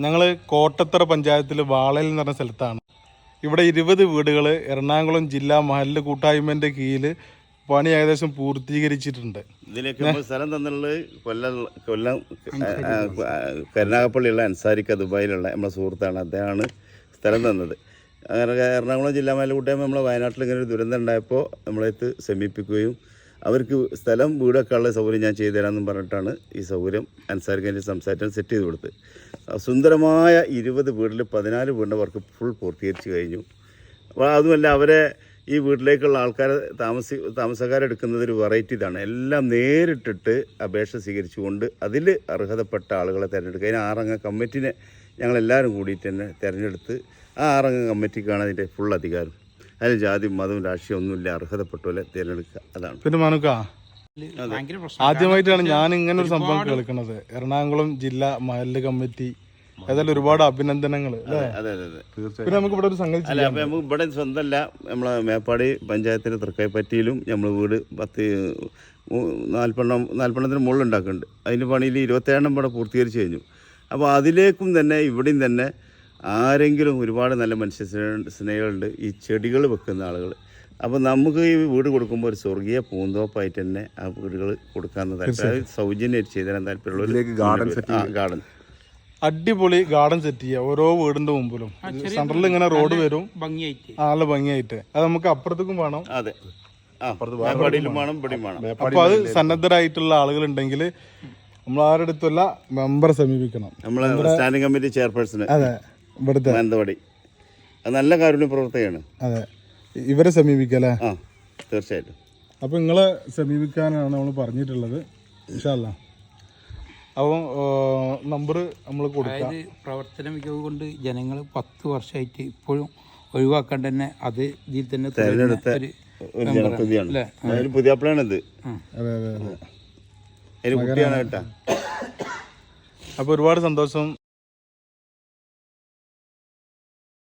ഞങ്ങൾ കോട്ടത്തറ പഞ്ചായത്തിൽ വാളയിൽ എന്ന് പറഞ്ഞ സ്ഥലത്താണ്. ഇവിടെ 20 വീടുകൾ എറണാകുളം ജില്ലാ മഹല്ല് കൂട്ടായ്മന്റെ കീഴിൽ പണി ഏകദേശം പൂർത്തീകരിച്ചിട്ടുണ്ട്. ഇതിലേക്ക് സ്ഥലം തന്നുള്ളത് കൊല്ലം കരുനാഗപ്പള്ളിയുള്ള അൻസാരിക്ക ദുബായിലുള്ള നമ്മളെ സുഹൃത്താണ്. അദ്ദേഹമാണ് സ്ഥലം തന്നത്. എറണാകുളം ജില്ലാ മഹല്ല് കൂട്ടായ്മ നമ്മളെ വയനാട്ടിൽ ഇങ്ങനെ ഒരു ദുരന്തം ഉണ്ടായപ്പോൾ നമ്മളെടുത്ത് സമീപിക്കുകയും അവർക്ക് സ്ഥലം വീടൊക്കെ ഉള്ള സൗകര്യം ഞാൻ ചെയ്തു തരാമെന്നും പറഞ്ഞിട്ടാണ് ഈ സൗകര്യം അൻസാരിക്കൻ്റെ സംസാരിച്ചാൽ സെറ്റ് ചെയ്ത് കൊടുത്ത്. സുന്ദരമായ 20 വീട്ടിൽ 14 വീടിൻ്റെ വർക്ക് ഫുൾ പൂർത്തീകരിച്ച് കഴിഞ്ഞു. അപ്പോൾ അതുമല്ല, അവരെ ഈ വീട്ടിലേക്കുള്ള ആൾക്കാരെ താമസക്കാരെടുക്കുന്നത് ഒരു വെറൈറ്റി ഇതാണ്. എല്ലാം നേരിട്ടിട്ട് അപേക്ഷ സ്വീകരിച്ചുകൊണ്ട് അതിൽ അർഹതപ്പെട്ട ആളുകളെ തിരഞ്ഞെടുക്കുക. അതിന് 6 അംഗ കമ്മിറ്റിനെ ഞങ്ങളെല്ലാവരും കൂടിയിട്ട് തന്നെ തിരഞ്ഞെടുത്ത് ആ 6 അംഗ കമ്മിറ്റിക്കാണ് അതിൻ്റെ ഫുൾ അധികാരം. അതിൽ ജാതി മതവും രാഷ്ട്രീയം ഒന്നുമില്ല, അർഹതപ്പെട്ടവരെ തിരഞ്ഞെടുക്കുക. അതാണ്. പിന്നെ മനുക്ക, ആദ്യമായിട്ടാണ് ഞാൻ ഇങ്ങനെ ഒരു സംഭവം കേൾക്കുന്നത്. എറണാകുളം ജില്ലാ മഹല്ല് കമ്മിറ്റി, ഏതായാലും ഒരുപാട് അഭിനന്ദനങ്ങൾ. അതെ അതെ അതെ തീർച്ചയായും. പിന്നെ നമുക്ക് ഇവിടെ ഒരു സംഗതി അല്ല, അപ്പം നമുക്ക് ഇവിടെ സ്വന്തമല്ല, നമ്മളെ മേപ്പാടി പഞ്ചായത്തിൻ്റെ തൃക്കൈപ്പറ്റിയിലും നമ്മൾ വീട് 40 മുകളിൽ ഉണ്ടാക്കുന്നുണ്ട്. അതിൻ്റെ പണിയിൽ 27 ഇവിടെ പൂർത്തീകരിച്ച് കഴിഞ്ഞു. അപ്പോൾ അതിലേക്കും തന്നെ ഇവിടെയും തന്നെ ആരെങ്കിലും ഒരുപാട് നല്ല മനുഷ്യ സ്നേഹികളുണ്ട്, ഈ ചെടികൾ വെക്കുന്ന ആളുകൾ. അപ്പോൾ നമുക്ക് ഈ വീട് കൊടുക്കുമ്പോൾ ഒരു സ്വർഗീയ പൂന്തോപ്പായിട്ട് തന്നെ ആ വീടുകൾ കൊടുക്കാമെന്ന് താല്പര്യം, സൗജന്യമായിട്ട് ചെയ്തു തരാൻ താല്പര്യമുള്ള ഗാർഡൻ, അടിപൊളി ഗാർഡൻ സെറ്റ് ചെയ്യുക ഓരോ വീടിന്റെ മുമ്പിലും. സെന്ററിൽ ഇങ്ങനെ റോഡ് വരും, നല്ല ഭംഗിയായിട്ട്. അത് നമുക്ക് അപ്പുറത്തേക്കും വേണം. അതെ, മേപ്പാടിയിലും വേണം, ഇവിടെയും വേണം. അപ്പൊ അത് സന്നദ്ധരായിട്ടുള്ള ആളുകൾ ഉണ്ടെങ്കിൽ നമ്മൾ ആരുടെ അടുത്തല്ല മെമ്പറെ സമീപിക്കണം. നമ്മളെ സ്റ്റാൻഡിംഗ് കമ്മിറ്റി ചെയർപേഴ്സണ് അതെ ഇവിടുത്തെ മാനന്തവാടി, അത് നല്ല കാരുണ്യ പ്രവർത്തകയാണ്. അതെ, ഇവരെ സമീപിക്കല്ലേ? ആ തീർച്ചയായിട്ടും. അപ്പൊ നിങ്ങളെ സമീപിക്കാനാണ് നമ്മൾ പറഞ്ഞിട്ടുള്ളത്. ഇൻഷാ അല്ലാ. അപ്പോൾ നമ്പർ നമ്മൾ കൊടുക്കാം. പ്രവർത്തന മികവ് കൊണ്ട് ജനങ്ങൾ 10 വർഷമായിട്ട് ഇപ്പോഴും ഒഴിവാക്കാൻ തന്നെ അത് ഇതിൽ തന്നെ തെരഞ്ഞെടുത്ത ഒരു ജനപ്രതിയാണ്. ഒരു പുതിയ പ്ലാണിത്. അതെ അതെ അതെ, കുട്ടിയാണ് കേട്ടാ. അപ്പോൾ ഒരുപാട് സന്തോഷം.